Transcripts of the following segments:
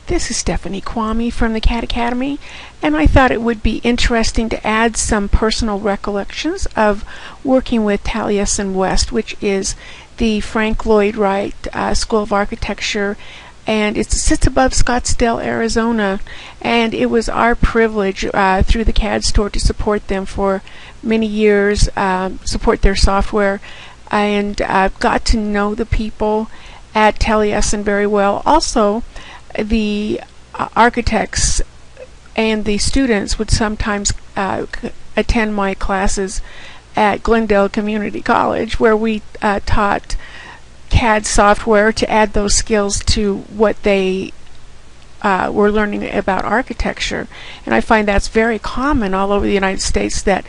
This is Stephanie Kwame from the CAD Academy, and I thought it would be interesting to add some personal recollections of working with Taliesin West, which is the Frank Lloyd Wright School of Architecture, and it sits above Scottsdale, Arizona, and it was our privilege through the CAD store to support them for many years, support their software, and got to know the people at Taliesin very well. Also, the architects and the students would sometimes attend my classes at Glendale Community College, where we taught CAD software to add those skills to what they were learning about architecture. And I find that's very common all over the United States, that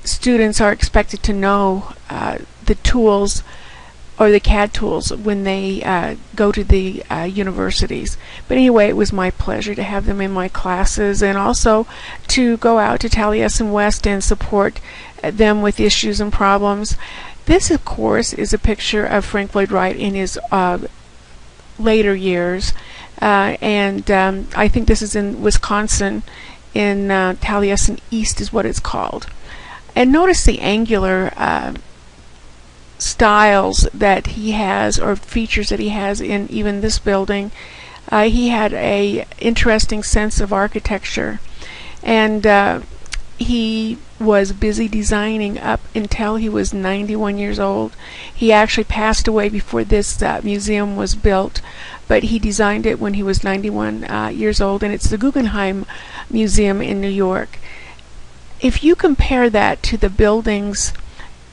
students are expected to know the tools or the CAD tools when they go to the universities. But anyway, it was my pleasure to have them in my classes, and also to go out to Taliesin West and support them with issues and problems. This, of course, is a picture of Frank Lloyd Wright in his later years, and I think this is in Wisconsin, in Taliesin East is what it's called. And notice the angular styles that he has, or features that he has, in even this building. He had a interesting sense of architecture, and he was busy designing up until he was 91 years old. He actually passed away before this museum was built, but he designed it when he was 91 years old, and it's the Guggenheim Museum in New York. If you compare that to the buildings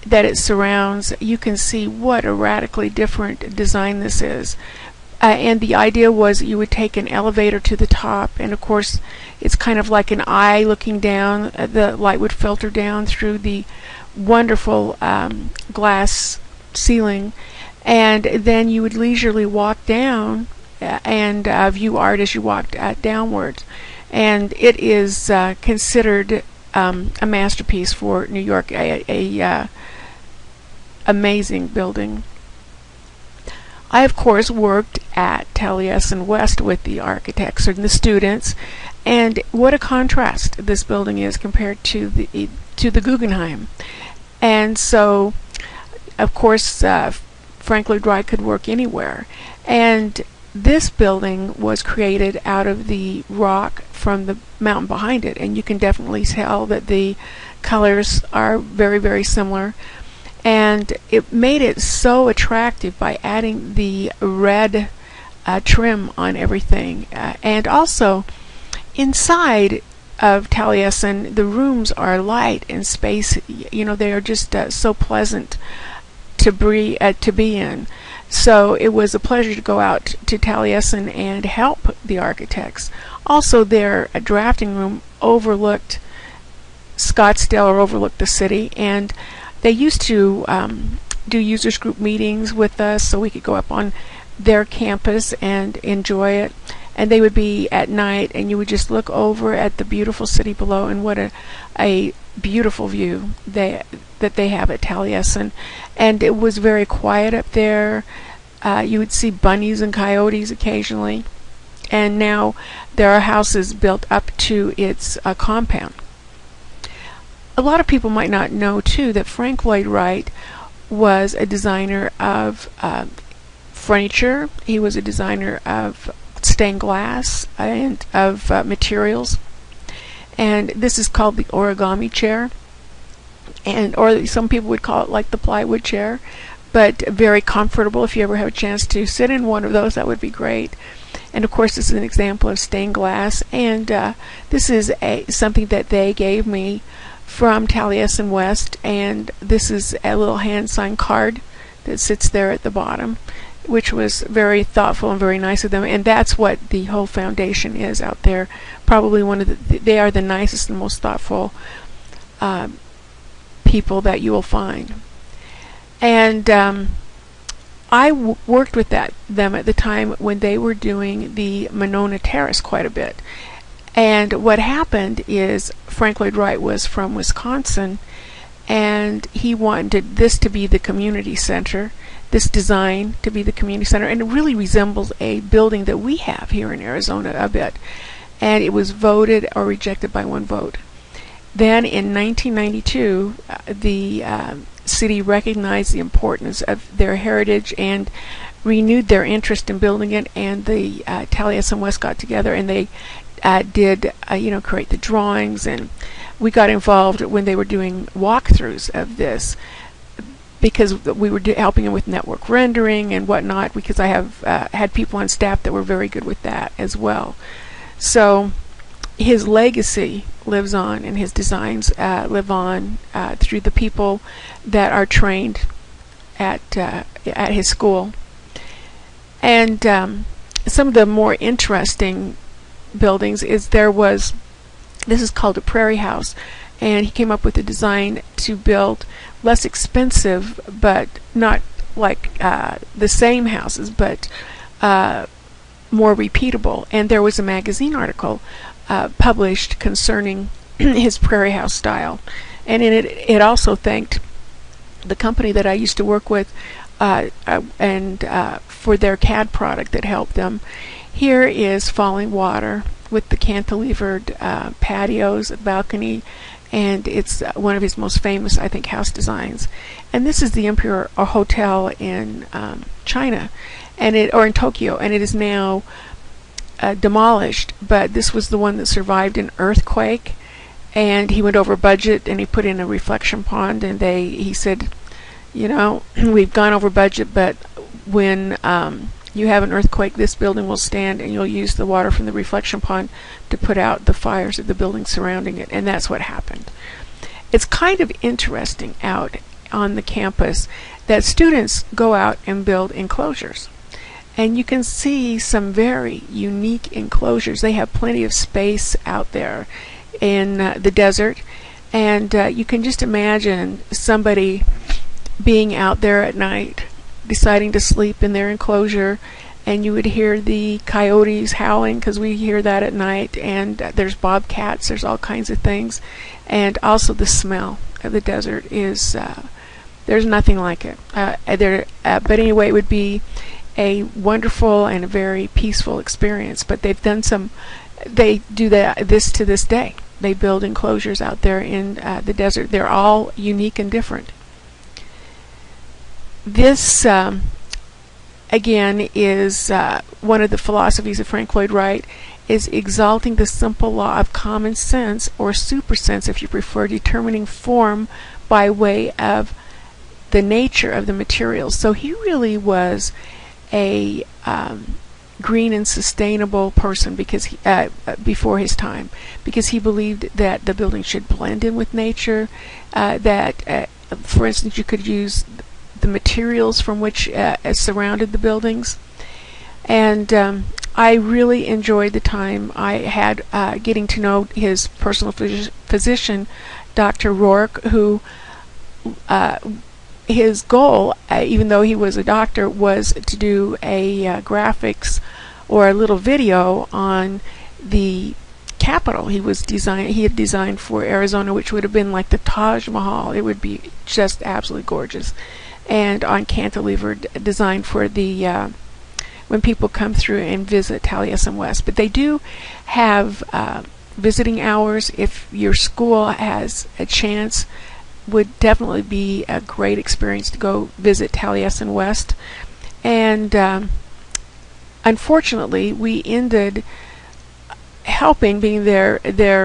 that it surrounds, you can see what a radically different design this is. And the idea was you would take an elevator to the top, and of course it's kind of like an eye looking down. The light would filter down through the wonderful glass ceiling, and then you would leisurely walk down and view art as you walked downwards. And it is considered a masterpiece for New York, a amazing building. I, of course, worked at Taliesin West with the architects and the students, and what a contrast this building is compared to the Guggenheim. And so, of course, Frank Lloyd Wright could work anywhere, and this building was created out of the rock from the mountain behind it, and you can definitely tell that the colors are very, very similar. And it made it so attractive by adding the red trim on everything. And also, inside of Taliesin, the rooms are light and space. You know, they are just so pleasant to be in. So it was a pleasure to go out to Taliesin and help the architects. Also, their drafting room overlooked Scottsdale, or overlooked the city, and they used to do users group meetings with us, so we could go up on their campus and enjoy it. And they would be at night, and you would just look over at the beautiful city below, and what a beautiful view that they have at Taliesin. And it was very quiet up there. You would see bunnies and coyotes occasionally. And now there are houses built up to its compound. A lot of people might not know, too, that Frank Lloyd Wright was a designer of furniture. He was a designer of stained glass and of materials. And this is called the origami chair, or some people would call it like the plywood chair, but very comfortable. If you ever have a chance to sit in one of those, that would be great. And of course, this is an example of stained glass, and this is something that they gave me from Taliesin West, and this is a little hand-signed card that sits there at the bottom, which was very thoughtful and very nice of them. And that's what the whole foundation is out there. Probably one of they are the nicest and most thoughtful people that you will find. And I worked with them at the time when they were doing the Monona Terrace quite a bit. And what happened is Frank Lloyd Wright was from Wisconsin, and he wanted this to be the community center. this design to be the community center, and it really resembles a building that we have here in Arizona a bit. And it was voted or rejected by one vote. Then in 1992, the city recognized the importance of their heritage and renewed their interest in building it, and the Taliesin West got together and they did create the drawings, and we got involved when they were doing walkthroughs of this, because we were helping them with network rendering and whatnot, because I have had people on staff that were very good with that as well. So his legacy lives on, and his designs live on through the people that are trained at his school. And some of the more interesting buildings is this is called a Prairie House, and he came up with a design to build less expensive, but not like the same houses, but more repeatable. And there was a magazine article published concerning his Prairie House style, and in it also thanked the company that I used to work with for their CAD product that helped them. Here is Falling Water with the cantilevered patios, balcony, and it's one of his most famous, I think, house designs. And this is the Emperor Hotel in China, or in Tokyo, and it is now demolished. But this was the one that survived an earthquake, and he went over budget, and he put in a reflection pond, and he said, we've gone over budget, but when you have an earthquake, this building will stand, and you'll use the water from the reflection pond to put out the fires of the buildings surrounding it. And that's what happened. It's kind of interesting out on the campus that students go out and build enclosures. And you can see some very unique enclosures. They have plenty of space out there in the desert. And you can just imagine somebody being out there at night deciding to sleep in their enclosure, and you would hear the coyotes howling, because we hear that at night, and there's bobcats, there's all kinds of things, and also the smell of the desert is there's nothing like it. But anyway, it would be a wonderful and a very peaceful experience. But they do this to this day. They build enclosures out there in the desert. They're all unique and different. This, again, is one of the philosophies of Frank Lloyd Wright, is exalting the simple law of common sense, or super sense if you prefer, determining form by way of the nature of the materials. So he really was a green and sustainable person before his time, because he believed that the building should blend in with nature, that, for instance, you could use the materials from which surrounded the buildings. And I really enjoyed the time I had getting to know his personal physician, Dr. Rourke, who his goal, even though he was a doctor, was to do a graphics or a little video on the Capitol. He had designed for Arizona, which would have been like the Taj Mahal. It would be just absolutely gorgeous. And on cantilevered, designed for the when people come through and visit Taliesin West. But they do have visiting hours. If your school has a chance, would definitely be a great experience to go visit Taliesin West. And unfortunately, we ended helping, being their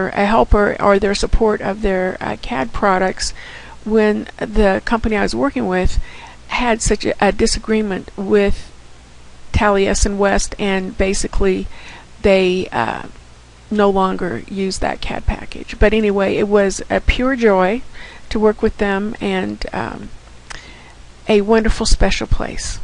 helper or their support of their CAD products, when the company I was working with had such a disagreement with Taliesin West, and basically they no longer used that CAD package. But anyway, it was a pure joy to work with them, and a wonderful special place.